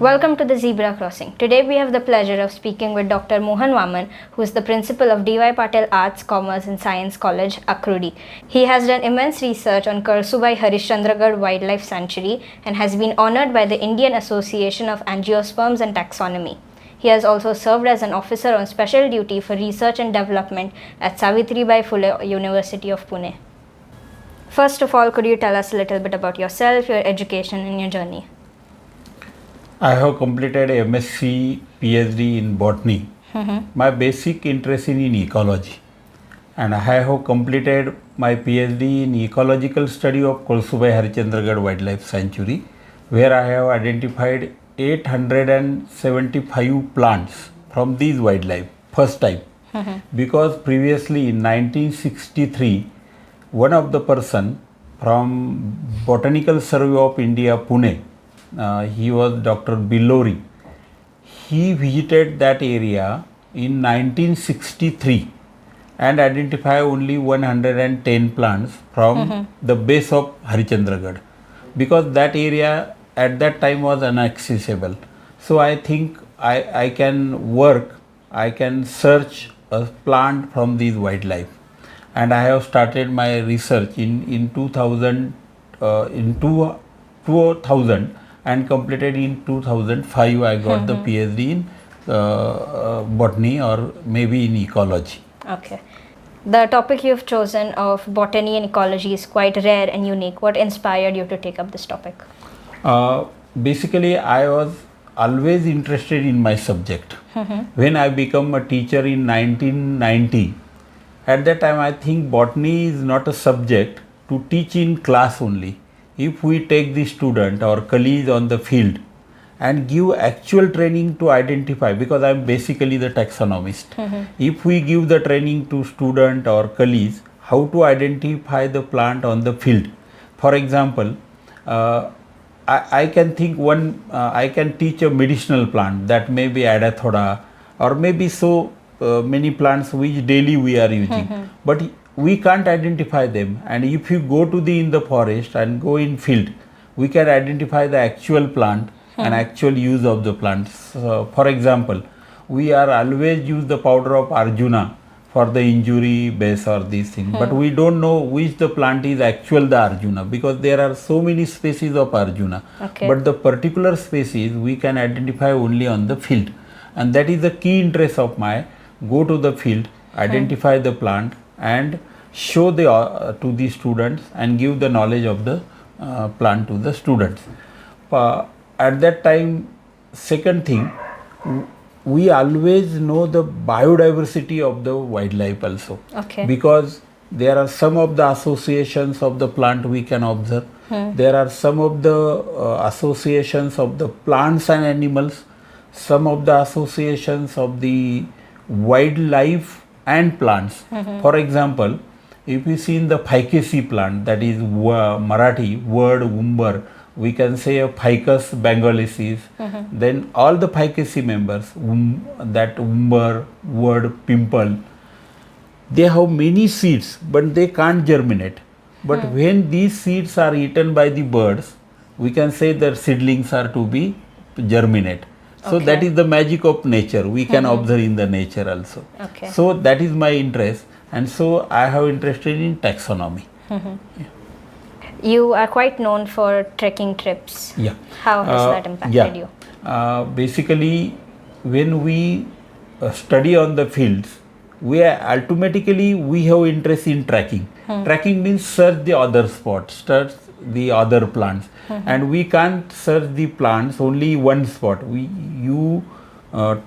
Welcome to the Zebra Crossing. Today we have the pleasure of speaking with Dr. Mohan Waman, who is the principal of D.Y. Patil Arts, Commerce and Science College, Akrudi. He has done immense research on Kalsubai Harishchandragad Wildlife Sanctuary and has been honored by the Indian Association of Angiosperms and Taxonomy. He has also served as an officer on special duty for research and development at Savitribai Phule University of Pune. First of all, could you tell us a little bit about yourself, your education and your journey? I have completed MSc, PhD in Botany. My basic interest in ecology, and I have completed my PhD in ecological study of Kalsubai Harishchandragad Wildlife Sanctuary, where I have identified 875 plants from these wildlife first time. Because previously in 1963, one of the person from Botanical Survey of India, Pune, he was Dr. Billori. He visited that area in 1963 and identified only 110 plants from the base of Harishchandragad, because that area at that time was inaccessible. So I think I can search a plant from these wildlife, and I have started my research in 2000 and completed in 2005. I got the PhD in botany or maybe in ecology. Okay. The topic you've chosen of botany and ecology is quite rare and unique. What inspired you to take up this topic? Basically, I was always interested in my subject. When I became a teacher in 1990, at that time I think botany is not a subject to teach in class only. If we take the student or colleagues on the field and give actual training to identify, because I am basically the taxonomist, if we give the training to student or colleagues how to identify the plant on the field. For example, I can think I can teach a medicinal plant, that may be adathoda or maybe so many plants which daily we are using, but we can't identify them. And if you go to in the forest and go in field, we can identify the actual plant and actual use of the plants. For example, we are always use the powder of Arjuna for the injury base or these things, but we don't know which the plant is actual the Arjuna, because there are so many species of Arjuna. But the particular species we can identify only on the field, and that is the key interest of my go to the field, identify the plant and show to the students and give the knowledge of the plant to the students. At that time, second thing, we always know the biodiversity of the wildlife also, because there are some of the associations of the plant we can observe. There are some of the associations of the plants and animals, some of the associations of the wildlife and plants. For example, if you see in the Ficus plant, that is Marathi word umber, we can say a Ficus bengalensis. Then all the Ficus members, that umber, word pimple, they have many seeds but they can't germinate. But when these seeds are eaten by the birds, we can say that seedlings are to be germinate. So that is the magic of nature. We can observe in the nature also. So that is my interest, and so I have interested in taxonomy. You are quite known for trekking trips. How has that impacted you? Basically, when we study on the fields, we automatically have interest in tracking. Tracking means search the other spots, search the other plants, and we can't search the plants only one spot. You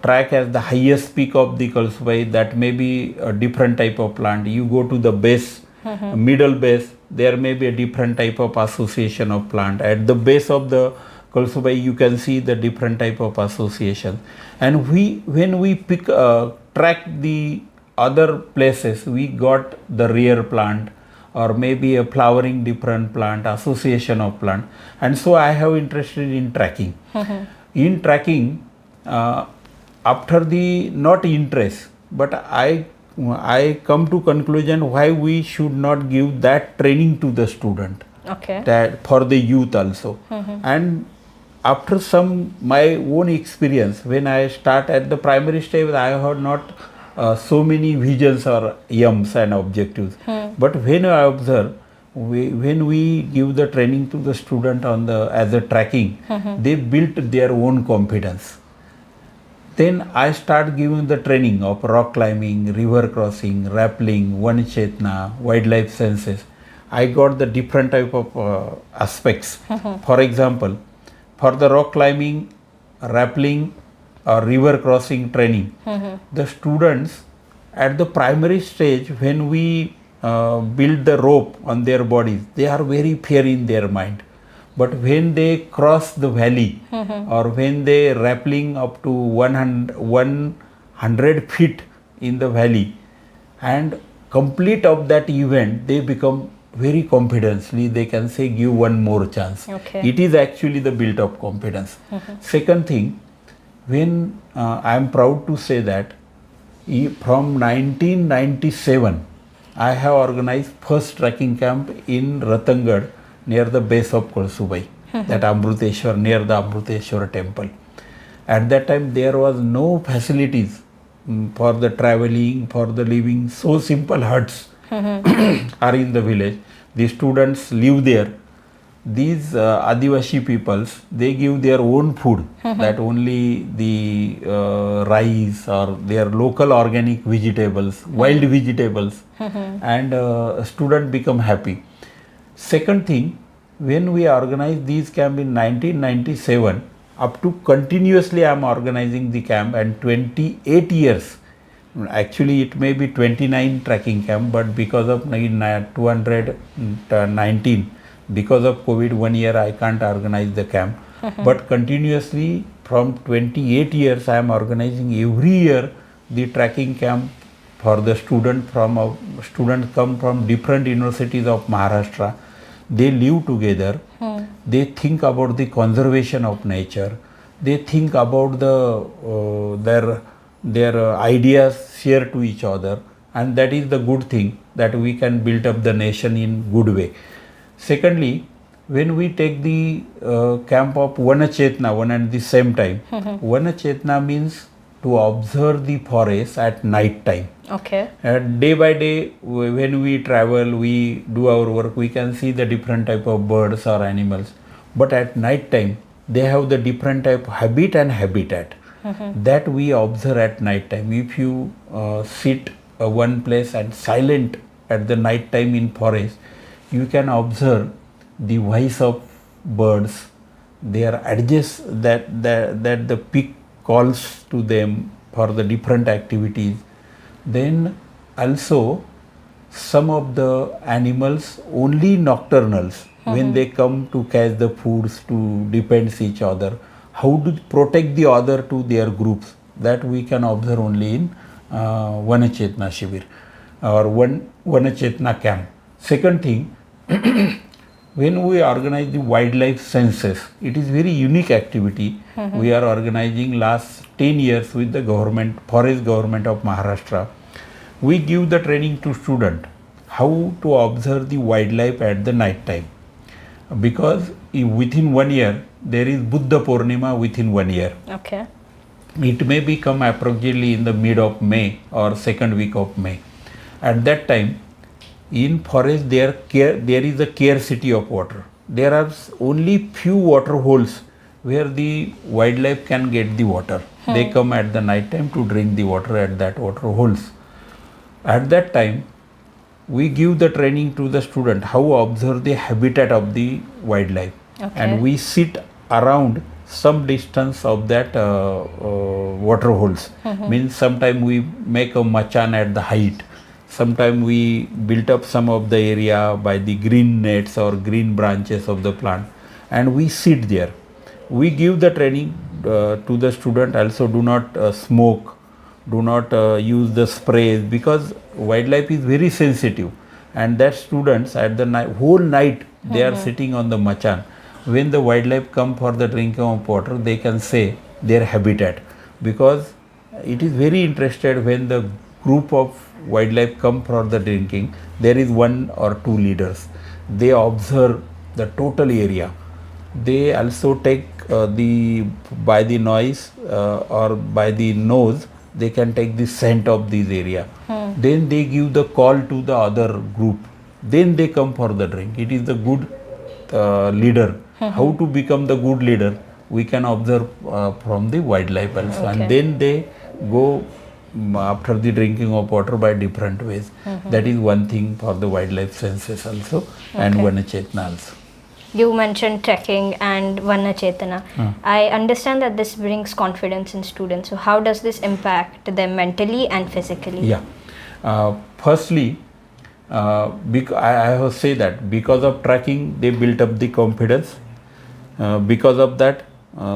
track as the highest peak of the Kalsubai, that may be a different type of plant. You go to the base, middle base, there may be a different type of association of plant. At the base of the Kalsubai, you can see the different type of association. And when we track the other places, we got the rare plant or maybe a flowering different plant, association of plant. And so I have interested in tracking. In tracking, after the not interest, but I come to conclusion why we should not give that training to the student, that for the youth also. And after some my own experience, when I start at the primary stage, I have not so many visions or aims and objectives. But when I observe, when we give the training to the student on the as a tracking, they built their own confidence. Then I start giving the training of rock climbing, river crossing, rappelling, one chetna, wildlife senses. I got the different type of aspects. For example, for the rock climbing, rappelling or river crossing training, the students at the primary stage, when we build the rope on their bodies, they are very fear in their mind. But when they cross the valley or when they rappelling up to 100 feet in the valley and complete of that event, they become very confidently, they can say give one more chance. It is actually the built up confidence. Second thing, when I am proud to say that from 1997 I have organized first trekking camp in Ratangad near the base of Kalsubai, that Amruteshwar, near the Amruteshwar temple. At that time there was no facilities for the traveling, for the living. So simple huts are in the village. The students live there. These Adivasi peoples, they give their own food, that only the rice or their local organic vegetables, wild vegetables, and student become happy. Second thing, when we organized these camp in 1997, up to continuously I am organizing the camp, and 28 years, actually it may be 29 trekking camp, but because of 219, because of COVID 1 year I can't organize the camp. But continuously from 28 years I am organizing every year the trekking camp for the students come from different universities of Maharashtra. They live together. They think about the conservation of nature. They think about their ideas share to each other, and that is the good thing, that we can build up the nation in good way. Secondly, when we take the camp of Vanachetna one at the same time, Vanachetna means to observe the forest at night time. Day by day, when we travel, we do our work, we can see the different type of birds or animals. But at night time, they have the different type of habit and habitat that we observe at night time. If you sit one place and silent at the night time in forest, you can observe the voice of birds. They are adjust that the peak calls to them for the different activities. Then also some of the animals only nocturnals, when they come to catch the foods to defend each other, how to protect the other to their groups, that we can observe only in Vanachetna Shibir or Vanachetna camp. Second thing, when we organize the wildlife census, it is very unique activity. We are organizing last 10 years with the forest government of Maharashtra. We give the training to student how to observe the wildlife at the night time, because within 1 year there is Buddha Purnima within 1 year. It may become approximately in the mid of May or second week of May. At that time, in forest there is a scarcity of water. There are only few water holes where the wildlife can get the water. They come at the night time to drink the water at that water holes. At that time, we give the training to the student how observe the habitat of the wildlife, and we sit around some distance of that water holes. Means sometime we make a machan at the height. Sometimes we built up some of the area by the green nets or green branches of the plant, and we sit there. We give the training to the student also, do not smoke, do not use the sprays, because wildlife is very sensitive, and that students at the whole night they are sitting on the machan. When the wildlife come for the drinking of water, they can say their habitat, because it is very interested when the group of wildlife come for the drinking. There is 1 or 2 leaders. They observe the total area. They also take by the noise or by the nose, they can take the scent of this area. Then they give the call to the other group. Then they come for the drink. It is the good leader. How to become the good leader? We can observe from the wildlife also, and then they go after the drinking of water by different ways. That is one thing for the wildlife senses also, and Vanachetna also. You mentioned trekking and Vana Chetana. I understand that this brings confidence in students. So how does this impact them mentally and physically? Yeah. Firstly, I have say that because of trekking, they built up the confidence. Because of that,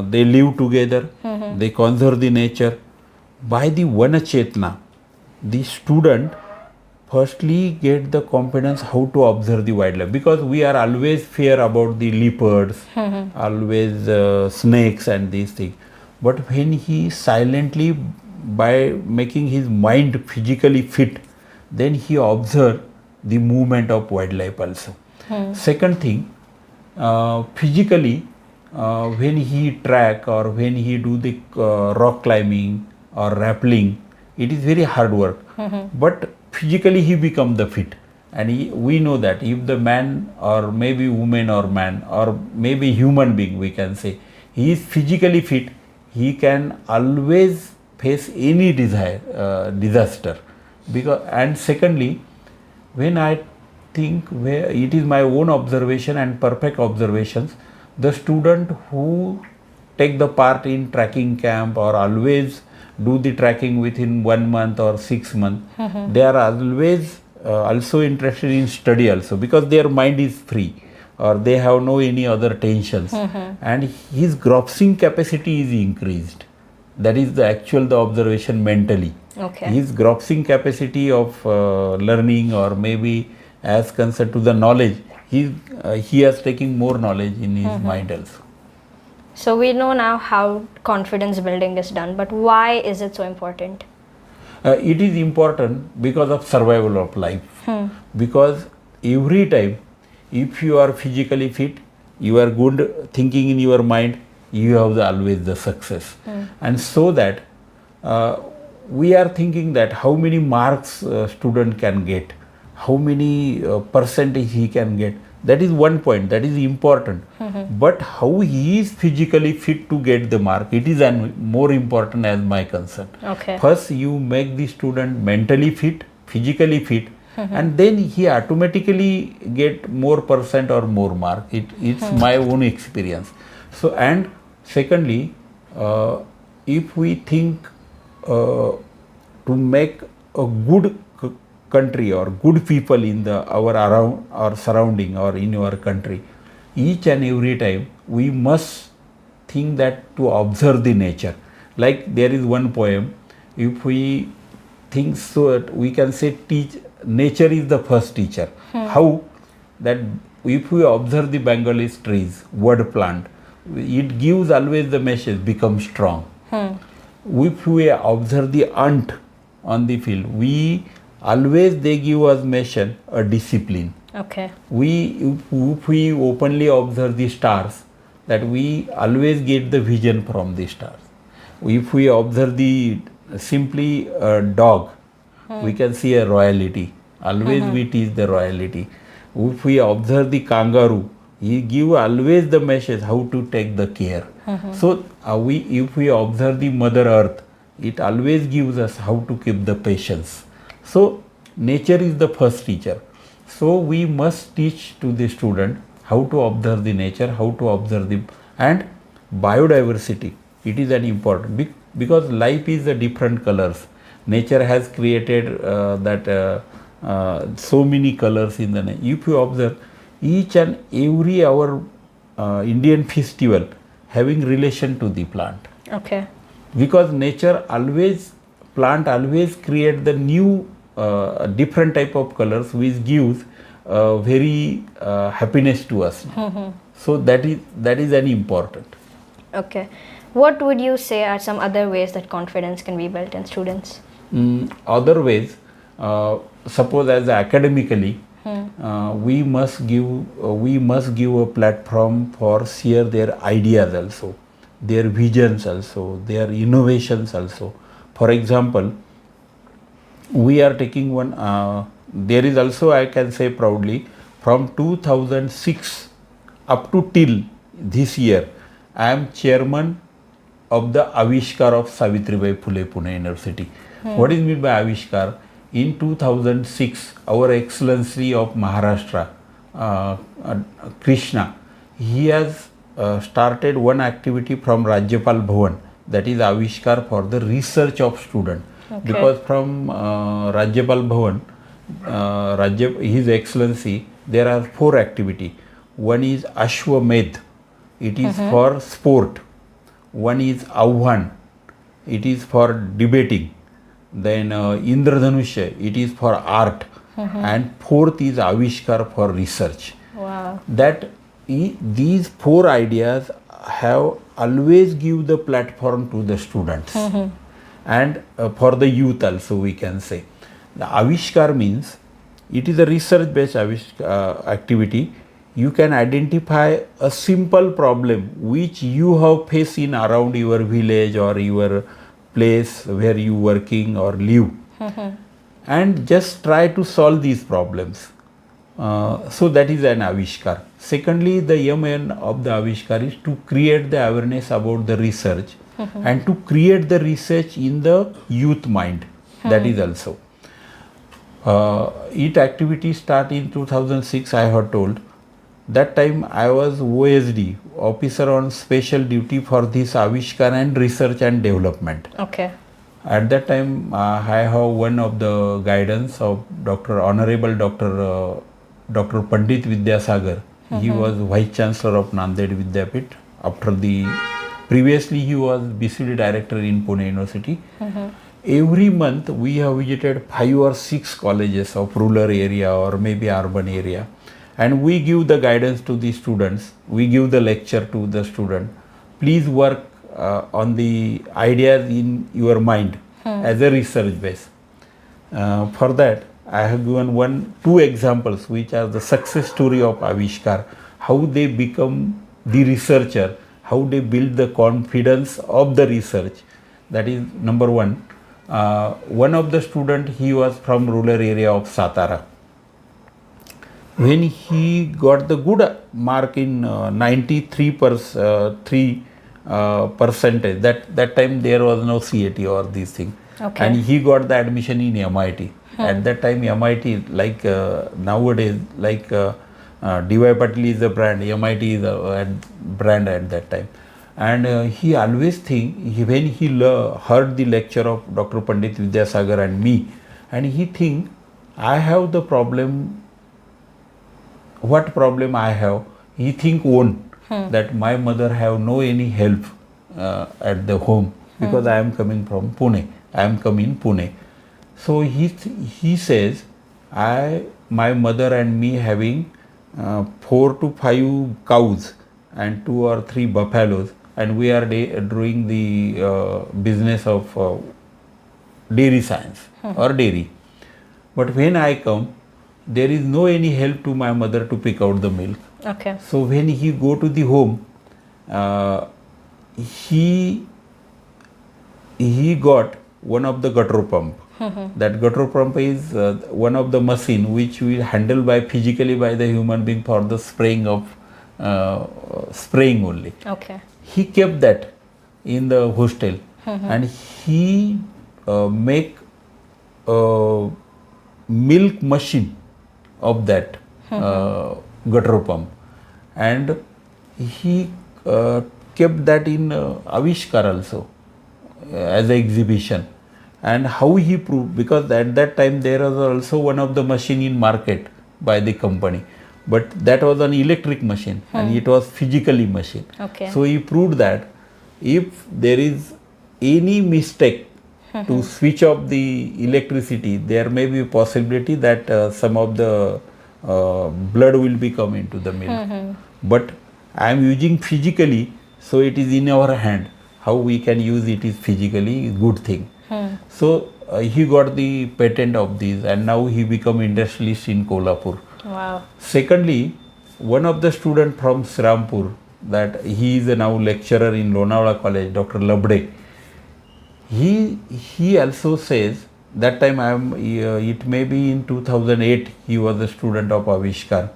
they live together. They conserve the nature. By the Vana Chetna, the student firstly get the confidence how to observe the wildlife, because we are always fear about the leopards, always snakes and these things. But when he silently, by making his mind physically fit, then he observe the movement of wildlife also. Second thing, physically, when he track or when he do the rock climbing or rappelling, it is very hard work. But physically he become the fit, and we know that if the man or maybe woman or man or maybe human being, we can say, he is physically fit, he can always face any disaster. And secondly, when I think, where it is my own observation and perfect observations, the student who take the part in tracking camp or always do the tracking within 1 month or 6 months, they are always also interested in study also, because their mind is free or they have no any other tensions, and his grasping capacity is increased. That is the observation mentally. His grasping capacity of learning, or maybe as concerned to the knowledge, he has taken more knowledge in his mind also. So we know now how confidence building is done, but why is it so important? It is important because of survival of life. Because every time, if you are physically fit, you are good thinking in your mind, you have always the success. And so that we are thinking that how many marks student can get, how many percentage he can get. That is one point, that is important. But how he is physically fit to get the mark, it is more important as my concern. First, you make the student mentally fit, physically fit, and then he automatically get more percent or more mark. It's my own experience. So, and secondly, if we think to make a good country or good people in our around or surrounding or in your country, each and every time we must think that to observe the nature. Like there is one poem, if we think so, we can say nature is the first teacher. How? That if we observe the Bengalese trees, wood plant, it gives always the message, become strong. If we observe the ant on the field, always they give us mission a discipline. If we openly observe the stars, that we always get the vision from the stars. If we observe the simply a dog, we can see a royalty. Always we teach the royalty. If we observe the kangaroo, he give always the message how to take the care. So if we observe the Mother Earth, it always gives us how to keep the patience. So nature is the first teacher. So we must teach to the student how to observe the nature, how to observe and biodiversity. It is an important, because life is the different colors. Nature has created so many colors in the nature. If you observe each and every our Indian festival having relation to the plant. Because nature plant always create the new different type of colors which gives very happiness to us. So that is an important. What would you say are some other ways that confidence can be built in students? Other ways, suppose as academically, we must give a platform for share their ideas also. their visions also, their innovations also. For example, we are taking one, there is also, I can say proudly, from 2006 up to till this year, I am chairman of the Avishkar of Savitribai Phule Pune University. What is meant by Avishkar? In 2006, our Excellency of Maharashtra, Krishna, he has started one activity from Rajyapal Bhavan, that is Avishkar for the research of student. Because from Rajyapal Bhavan, His Excellency, there are 4 activity. One is Ashwamedh, it is for sport. One is Ahvan, it is for debating. Then Indradhanushya, it is for art. And 4th is Avishkar for research. Wow. That these 4 ideas have always give the platform to the students and for the youth also, we can say. The Avishkar means it is a research based activity. You can identify a simple problem which you have faced in around your village or your place where you working or live, and just try to solve these problems. So that is an Avishkar. Secondly, the aim of the Avishkar is to create the awareness about the research and to create the research in the youth mind. That is also. It activity start in 2006, I have told. That time I was OSD, officer on special duty for this Avishkar and research and development. Okay. At that time, I have one of the guidance of Honorable Dr. Pandit Vidyasagar. He was Vice Chancellor of Nanded Vidyapit. Previously he was BCD Director in Pune University. Every month we have visited 5 or 6 colleges of rural area or maybe urban area. And we give the guidance to the students. We give the lecture to the student. Please work on the ideas in your mind as a research base. For that, I have given 2 examples which are the success story of Avishkar, how they become the researcher, how they build the confidence of the research. That is number 1. One of the student, he was from rural area of Satara. When he got the good mark in 93%, that time there was no CAT or these things. Okay. And he got the admission in MIT. At that time MIT, like nowadays, like DY Patil is a brand, MIT is a brand at that time. And he always think, when he heard the lecture of Dr. Pandit Vidyasagar and me, and he think, I have the problem. What problem I have? He think that my mother have no any help at the home because I am coming from Pune. I am coming Pune. So he says, my mother and me having 4 to 5 cows and 2 or 3 buffaloes, and we are doing the business of dairy science or dairy. But when I come, there is no any help to my mother to pick out the milk. Okay. So when he go to the home, he got one of the gutter pump. That gutter pump is one of the machine which we handle physically by the human being for the spraying only. Okay. He kept that in the hostel and he make a milk machine of that gutter pump, and he kept that in Avishkar also as an exhibition. And how he proved, because at that time there was also one of the machine in market by the company, but that was an electric machine and it was physically machine. Okay. So he proved that if there is any mistake to switch off the electricity, there may be a possibility that some of the blood will be come into the milk. But I am using physically, so it is in our hand. How we can use it is physically good thing. So he got the patent of this, and now he become industrialist in Kolhapur. Wow. Secondly, one of the student from Srampur, that he is now lecturer in Lonavala College, Dr. Labde. He also says, that time it may be in 2008, he was a student of Avishkar.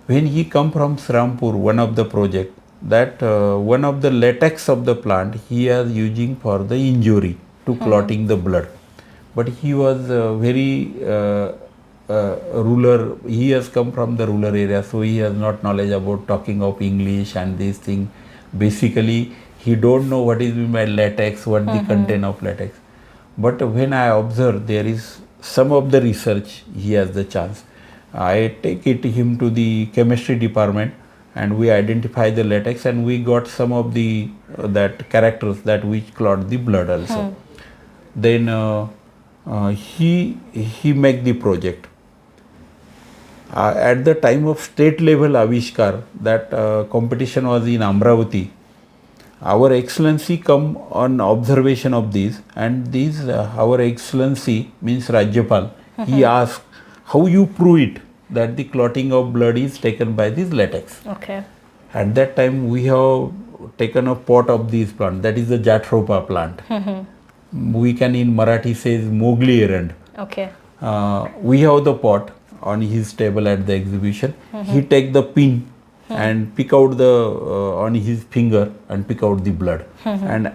When he come from Srampur, one of the project, that one of the latex of the plant he is using for the injury to clotting the blood. But he was very rural, he has come from the rural area, so he has not knowledge about talking of English and these things. Basically, he don't know what is meant by latex, what the content of latex. But when I observe, there is some of the research, he has the chance. I take him to the chemistry department and we identify the latex and we got some of the that characters that which clot the blood also. Then he make the project. At the time of state level Avishkar, that competition was in Amravati. Our Excellency come on observation of this, and this our Excellency means Rajyapal. He asked, how you prove it that the clotting of blood is taken by this latex? Okay. At that time we have taken a pot of this plant, that is the Jatropa plant. We can in Marathi says Mogli errand. Okay. We have the pot on his table at the exhibition. He take the pin and pick out the on his finger and pick out the blood. And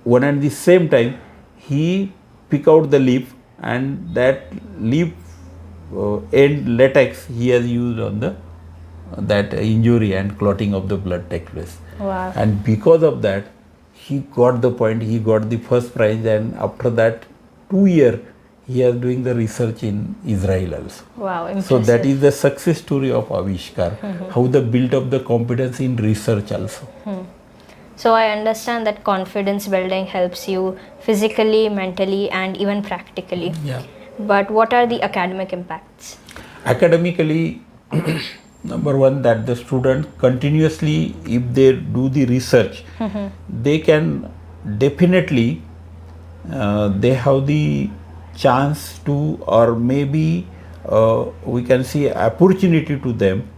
one at the same time he pick out the leaf, and that leaf end latex he has used on the that injury and clotting of the blood take place. Wow. And because of that he got the point, he got the first prize, and after that 2 years he is doing the research in Israel also. Wow, impressive. So that is the success story of Avishkar, how they built up the competence in research also. So I understand that confidence building helps you physically, mentally, and even practically. Yeah. But what are the academic impacts? Academically, number one, that the student continuously, if they do the research, they can definitely, they have the chance to, or maybe we can see opportunity to them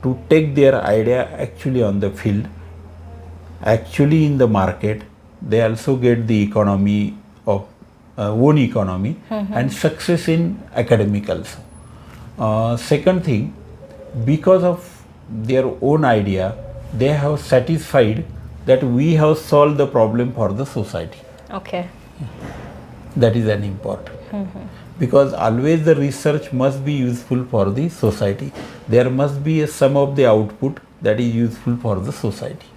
to take their idea actually on the field, actually in the market. They also get the economy of own economy and success in academic also. Second thing, because of their own idea, they have satisfied that we have solved the problem for the society. Okay. That is an important. Because always the research must be useful for the society. There must be a sum of the output that is useful for the society.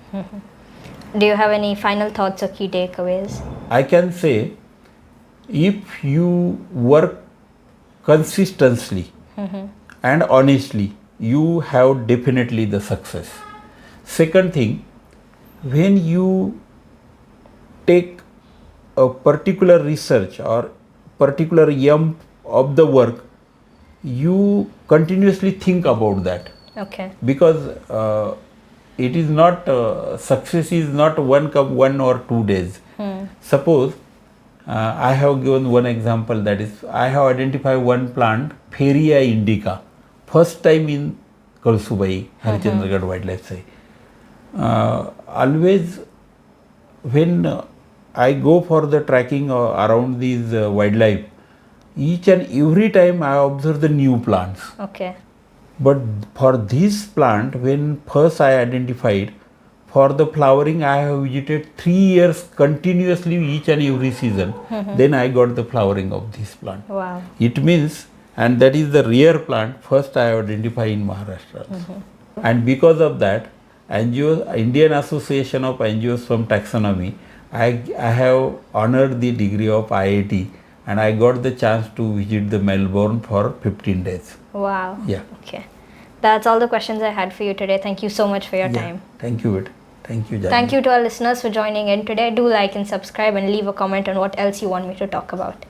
Do you have any final thoughts or key takeaways? I can say, if you work consistently and honestly, you have definitely the success. Second thing, when you take a particular research or particular aim of the work, you continuously think about that. Okay. Because it is not, success is not one or 2 days. Suppose I have given one example, that is, I have identified one plant, Feria indica, first time in Kalsubai Harishchandragad Wildlife Sanctuary. Always when I go for the tracking around these wildlife, each and every time I observe the new plants. Okay. But for this plant, when first I identified, for the flowering I have visited 3 years continuously each and every season. Then I got the flowering of this plant. Wow. It means, and that is the rare plant, first I identified in Maharashtra. And because of that, Indian Association of Angiosperm Taxonomy, I have honored the degree of IAAT, and I got the chance to visit the Melbourne for 15 days. Wow. Yeah. Okay. That's all the questions I had for you today. Thank you so much for your time. Thank you, Vit. Thank you, Janhvi. Thank you to our listeners for joining in today. Do like and subscribe and leave a comment on what else you want me to talk about.